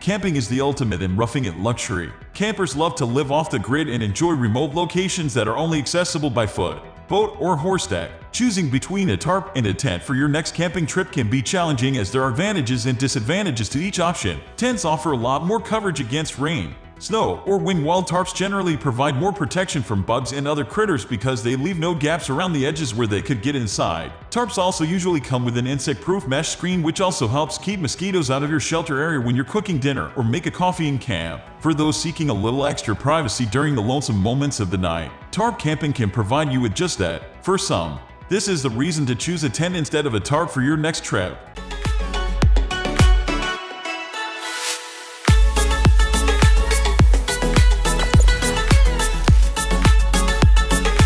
Camping is the ultimate in roughing it luxury. Campers love to live off the grid and enjoy remote locations that are only accessible by foot, boat, or horseback. Choosing between a tarp and a tent for your next camping trip can be challenging as there are advantages and disadvantages to each option. Tents offer a lot more coverage against rain, snow, or wind, while tarps generally provide more protection from bugs and other critters because they leave no gaps around the edges where they could get inside. Tarps also usually come with an insect-proof mesh screen, which also helps keep mosquitoes out of your shelter area when you're cooking dinner or make a coffee in camp. For those seeking a little extra privacy during the lonesome moments of the night, tarp camping can provide you with just that. For some, this is the reason to choose a tent instead of a tarp for your next trip.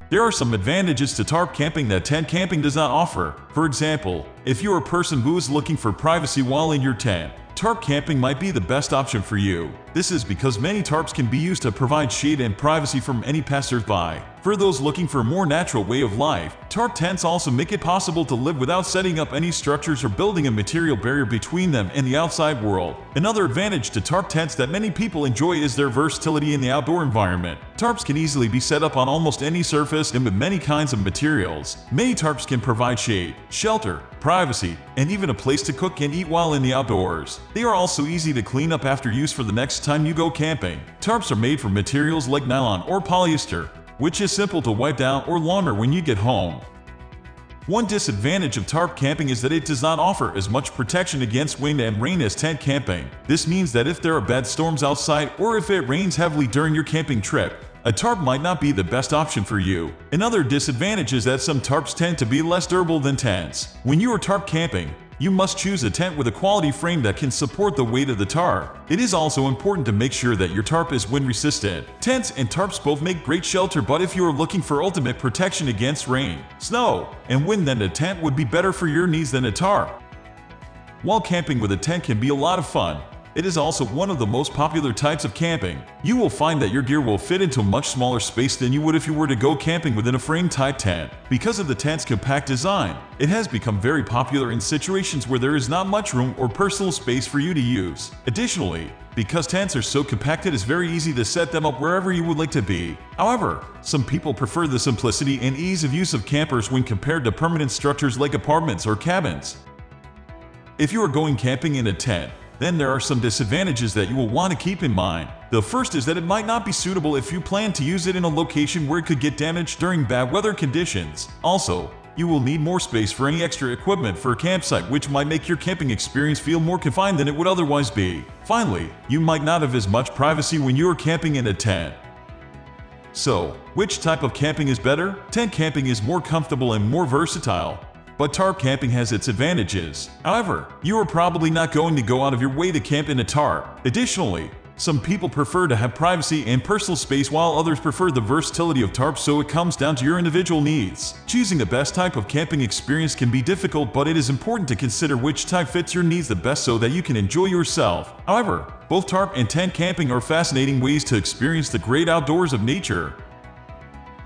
There are some advantages to tarp camping that tent camping does not offer. For example, if you're a person who is looking for privacy while in your tent, tarp camping might be the best option for you. This is because many tarps can be used to provide shade and privacy from any passersby. For those looking for a more natural way of life, tarp tents also make it possible to live without setting up any structures or building a material barrier between them and the outside world. Another advantage to tarp tents that many people enjoy is their versatility in the outdoor environment. Tarps can easily be set up on almost any surface and with many kinds of materials. Many tarps can provide shade, shelter, privacy, and even a place to cook and eat while in the outdoors. They are also easy to clean up after use for the next time you go camping. Tarps are made from materials like nylon or polyester, which is simple to wipe down or launder when you get home. One disadvantage of tarp camping is that it does not offer as much protection against wind and rain as tent camping. This means that if there are bad storms outside or if it rains heavily during your camping trip, a tarp might not be the best option for you. Another disadvantage is that some tarps tend to be less durable than tents. When you are tarp camping, you must choose a tent with a quality frame that can support the weight of the tarp. It is also important to make sure that your tarp is wind resistant. Tents and tarps both make great shelter, but if you are looking for ultimate protection against rain, snow, and wind, then a tent would be better for your needs than a tarp. While camping with a tent can be a lot of fun, it is also one of the most popular types of camping. You will find that your gear will fit into a much smaller space than you would if you were to go camping within a frame-type tent. Because of the tent's compact design, it has become very popular in situations where there is not much room or personal space for you to use. Additionally, because tents are so compact, it is very easy to set them up wherever you would like to be. However, some people prefer the simplicity and ease of use of campers when compared to permanent structures like apartments or cabins. If you are going camping in a tent, then there are some disadvantages that you will want to keep in mind. The first is that it might not be suitable if you plan to use it in a location where it could get damaged during bad weather conditions. Also, you will need more space for any extra equipment for a campsite, which might make your camping experience feel more confined than it would otherwise be. Finally, you might not have as much privacy when you are camping in a tent. So, which type of camping is better? Tent camping is more comfortable and more versatile, but tarp camping has its advantages. However, you are probably not going to go out of your way to camp in a tarp. Additionally, some people prefer to have privacy and personal space while others prefer the versatility of tarps, so it comes down to your individual needs. Choosing the best type of camping experience can be difficult, but it is important to consider which type fits your needs the best so that you can enjoy yourself. However, both tarp and tent camping are fascinating ways to experience the great outdoors of nature.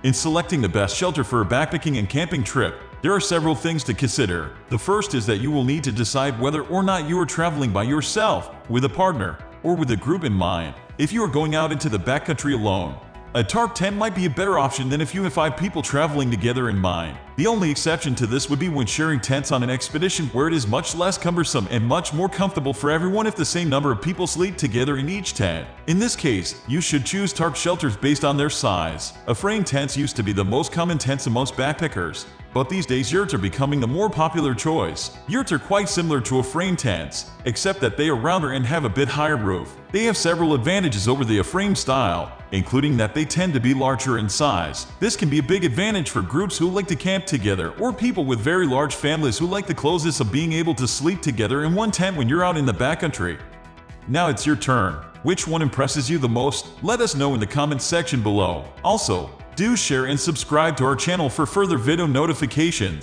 In selecting the best shelter for a backpacking and camping trip, there are several things to consider. The first is that you will need to decide whether or not you are traveling by yourself, with a partner, or with a group in mind. If you are going out into the backcountry alone, a tarp tent might be a better option than if you have 5 people traveling together in mind. The only exception to this would be when sharing tents on an expedition, where it is much less cumbersome and much more comfortable for everyone if the same number of people sleep together in each tent. In this case, you should choose tarp shelters based on their size. A frame tents used to be the most common tents amongst backpackers, but these days yurts are becoming the more popular choice. Yurts are quite similar to a frame tent, except that they are rounder and have a bit higher roof. They have several advantages over the frame style, including that they tend to be larger in size. This can be a big advantage for groups who like to camp together, or people with very large families who like the closeness of being able to sleep together in one tent when you're out in the backcountry. Now it's your turn. Which one impresses you the most? Let us know in the comments section below. Also, do share and subscribe to our channel for further video notifications.